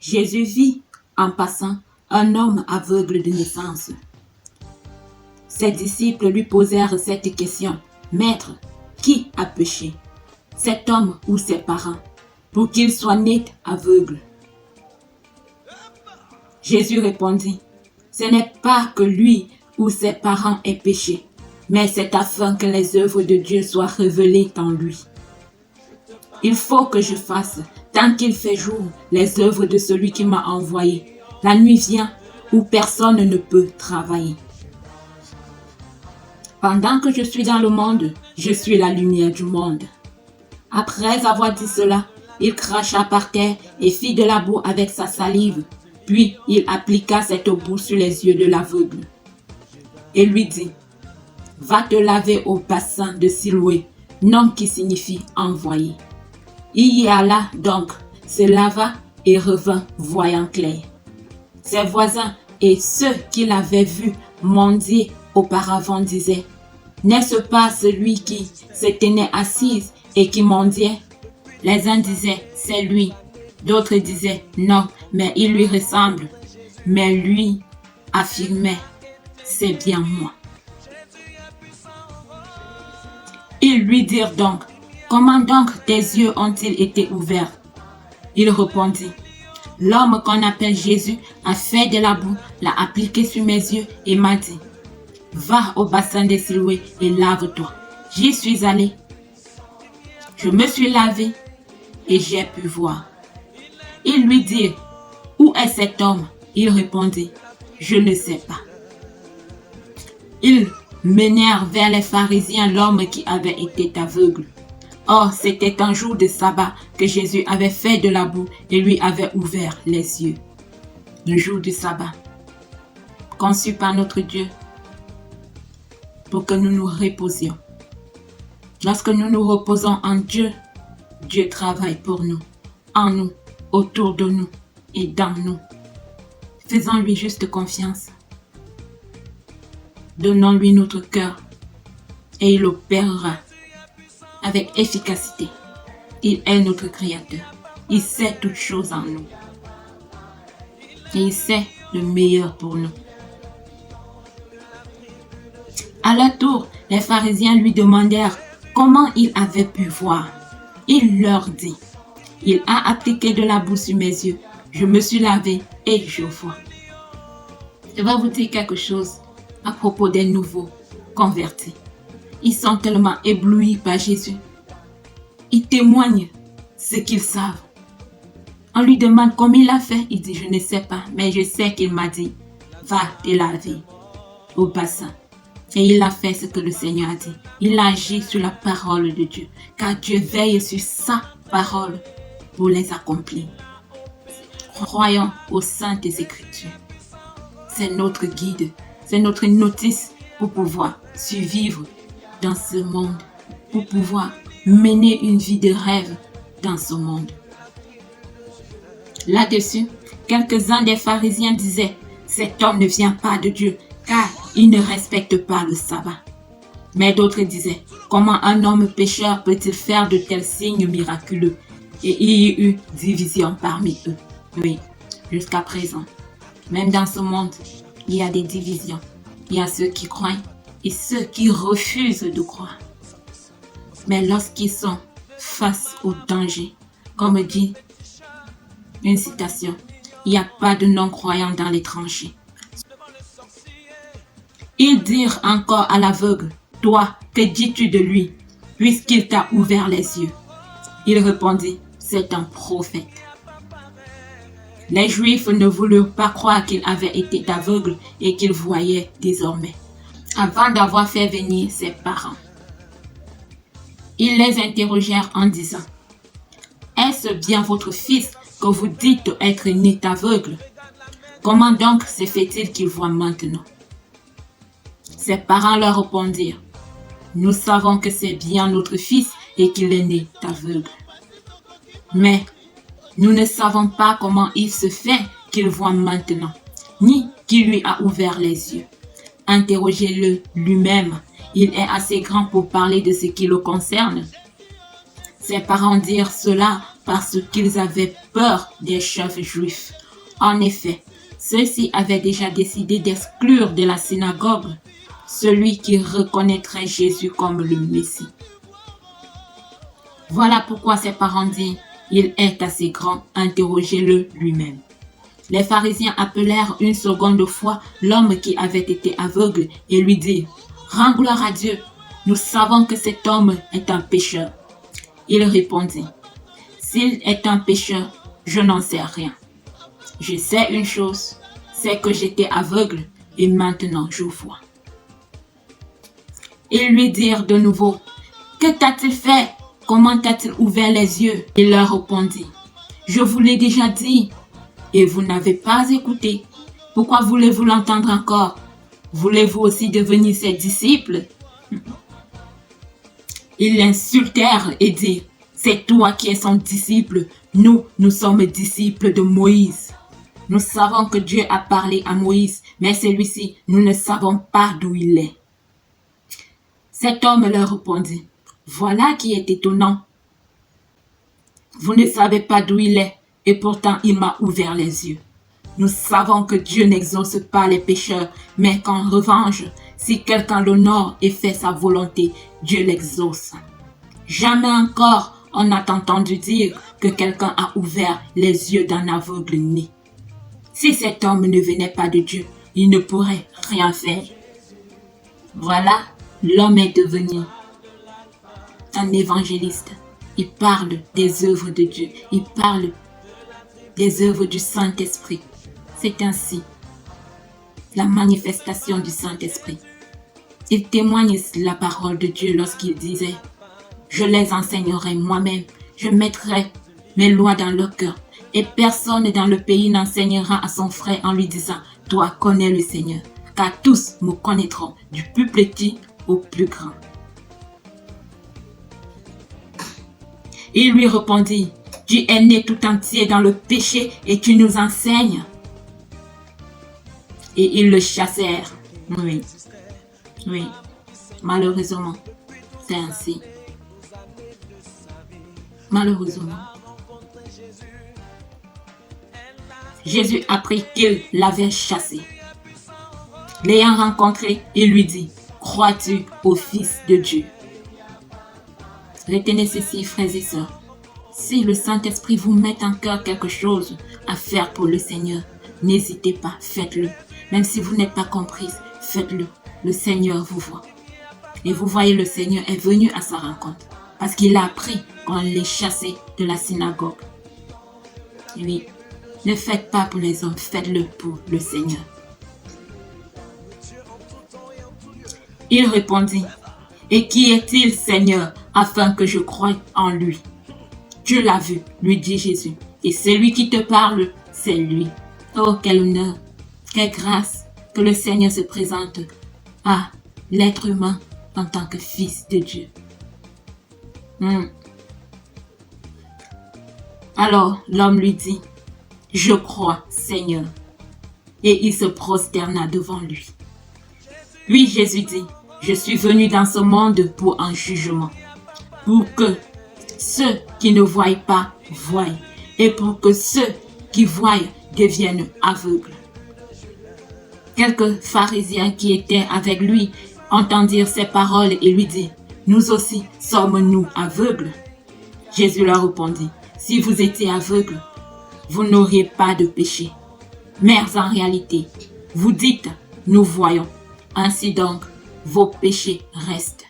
Jésus vit, en passant, un homme aveugle de naissance. Ses disciples lui posèrent cette question. « Maître, qui a péché, cet homme ou ses parents, pour qu'il soit né aveugle ?» Jésus répondit, « Ce n'est pas que lui ou ses parents aient péché, mais c'est afin que les œuvres de Dieu soient révélées en lui. Il faut que je fasse, tant qu'il fait jour, les œuvres de celui qui m'a envoyé. La nuit vient où personne ne peut travailler. Pendant que je suis dans le monde, je suis la lumière du monde. » Après avoir dit cela, il cracha par terre et fit de la boue avec sa salive. Puis il appliqua cette boue sur les yeux de l'aveugle et lui dit, « Va te laver au bassin de Siloé, nom qui signifie envoyé. » Il y alla donc, se lava et revint voyant clair. Ses voisins et ceux qui l'avaient vu mendier auparavant disaient, « N'est-ce pas celui qui se tenait assis et qui mendiait ?» Les uns disaient, « C'est lui. » D'autres disaient, « Non, mais il lui ressemble. » Mais lui affirmait, « C'est bien moi. » Ils lui dirent donc, « Comment donc tes yeux ont-ils été ouverts ?» Il répondit, « L'homme qu'on appelle Jésus a fait de la boue, l'a appliqué sur mes yeux et m'a dit, « Va au bassin de Siloé et lave-toi. » J'y suis allé. Je me suis lavé et j'ai pu voir. Ils lui dirent, « Où est cet homme ?» Il répondit, « Je ne sais pas. » Ils menèrent vers les pharisiens l'homme qui avait été aveugle. Or, c'était un jour de sabbat que Jésus avait fait de la boue et lui avait ouvert les yeux. Le jour du sabbat, conçu par notre Dieu pour que nous nous reposions. Lorsque nous nous reposons en Dieu, Dieu travaille pour nous, en nous, autour de nous et dans nous. Faisons-lui juste confiance. Donnons-lui notre cœur et il opérera avec efficacité. Il est notre Créateur. Il sait toutes choses en nous. Et il sait le meilleur pour nous. À leur tour, les pharisiens lui demandèrent comment il avait pu voir. Il leur dit, « Il a appliqué de la boue sur mes yeux. Je me suis lavé et je vois. » Je vais vous dire quelque chose à propos des nouveaux convertis. Ils sont tellement éblouis par Jésus. Ils témoignent ce qu'ils savent. On lui demande comment il a fait. Il dit, je ne sais pas, mais je sais qu'il m'a dit, va te laver au bassin. Et il a fait ce que le Seigneur a dit. Il a agi sur la parole de Dieu, car Dieu veille sur sa parole pour les accomplir. Croyons aux saintes Écritures. C'est notre guide, c'est notre notice pour pouvoir survivre dans ce monde, pour pouvoir mener une vie de rêve dans ce monde. Là-dessus, quelques-uns des pharisiens disaient, « Cet homme ne vient pas de Dieu, car il ne respecte pas le sabbat. » Mais d'autres disaient, « Comment un homme pécheur peut-il faire de tels signes miraculeux ?» Et il y eut division parmi eux. Oui, jusqu'à présent, même dans ce monde, il y a des divisions. Il y a ceux qui croient et ceux qui refusent de croire. Mais lorsqu'ils sont face au danger, comme dit une citation, il n'y a pas de non-croyants dans les tranchées. Ils dirent encore à l'aveugle, « Toi, que dis-tu de lui, puisqu'il t'a ouvert les yeux ?» Il répondit, « C'est un prophète. » Les Juifs ne voulurent pas croire qu'il avait été aveugle et qu'il voyait désormais, avant d'avoir fait venir ses parents. Ils les interrogèrent en disant, « Est-ce bien votre fils que vous dites être né aveugle? Comment donc se fait-il qu'il voit maintenant ?» Ses parents leur répondirent, « Nous savons que c'est bien notre fils et qu'il est né aveugle. Mais nous ne savons pas comment il se fait qu'il voit maintenant, ni qui lui a ouvert les yeux. Interrogez-le lui-même, il est assez grand pour parler de ce qui le concerne. » Ses parents dirent cela parce qu'ils avaient peur des chefs juifs. En effet, ceux-ci avaient déjà décidé d'exclure de la synagogue celui qui reconnaîtrait Jésus comme le Messie. Voilà pourquoi ses parents dirent, « Il est assez grand, interrogez-le lui-même. » Les pharisiens appelèrent une seconde fois l'homme qui avait été aveugle et lui dirent, « Rends gloire à Dieu, nous savons que cet homme est un pécheur. » Il répondit, « S'il est un pécheur, je n'en sais rien. Je sais une chose, c'est que j'étais aveugle et maintenant je vois. » Ils lui dirent de nouveau, « Que t'a-t-il fait? Comment t'a-t-il ouvert les yeux? » Il leur répondit, « Je vous l'ai déjà dit et vous n'avez pas écouté. Pourquoi voulez-vous l'entendre encore? Voulez-vous aussi devenir ses disciples? » Ils l'insultèrent et dirent, « C'est toi qui es son disciple, nous sommes disciples de Moïse. Nous savons que Dieu a parlé à Moïse, mais celui-ci, nous ne savons pas d'où il est. » Cet homme leur répondit, « Voilà qui est étonnant. Vous ne savez pas d'où il est, et pourtant il m'a ouvert les yeux. Nous savons que Dieu n'exauce pas les pécheurs, mais qu'en revanche, si quelqu'un l'honore et fait sa volonté, Dieu l'exauce. Jamais encore on n'a entendu dire que quelqu'un a ouvert les yeux d'un aveugle né. Si cet homme ne venait pas de Dieu, il ne pourrait rien faire. » Voilà, l'homme est devenu un évangéliste. Il parle des œuvres de Dieu. Il parle des œuvres du Saint-Esprit. C'est ainsi la manifestation du Saint-Esprit. Il témoigne la parole de Dieu lorsqu'il disait, « Je les enseignerai moi-même, je mettrai mes lois dans leur cœur, et personne dans le pays n'enseignera à son frère en lui disant, « Toi connais le Seigneur, car tous me connaîtront, du plus petit au plus grand. » Il lui répondit, « Tu es né tout entier dans le péché et tu nous enseignes. » Et ils le chassèrent. Oui, malheureusement, c'est ainsi. Malheureusement. Jésus apprit qu'il l'avait chassé. L'ayant rencontré, il lui dit, « Crois-tu au Fils de Dieu ?» Retenez ceci, frères et sœurs. Si le Saint-Esprit vous met en cœur quelque chose à faire pour le Seigneur, n'hésitez pas, faites-le. Même si vous n'êtes pas comprise, faites-le. Le Seigneur vous voit. Et vous voyez, le Seigneur est venu à sa rencontre. Parce qu'il a appris qu'on l'ait chassé de la synagogue. Oui, ne faites pas pour les hommes, faites-le pour le Seigneur. Il répondit, « Et qui est-il, Seigneur, afin que je croie en lui? » « Dieu l'a vu, lui dit Jésus, et celui qui te parle, c'est lui. » Oh, quel honneur, quelle grâce que le Seigneur se présente à l'être humain en tant que fils de Dieu. Alors l'homme lui dit, « Je crois, Seigneur. » Et il se prosterna devant lui. Puis Jésus dit, « Je suis venu dans ce monde pour un jugement, pour que ceux qui ne voient pas voient, et pour que ceux qui voient deviennent aveugles. » Quelques pharisiens qui étaient avec lui entendirent ces paroles et lui dirent, « Nous aussi sommes-nous aveugles? » Jésus leur répondit, « Si vous étiez aveugles, vous n'auriez pas de péché. Mais en réalité, vous dites, nous voyons. Ainsi donc, vos péchés restent. »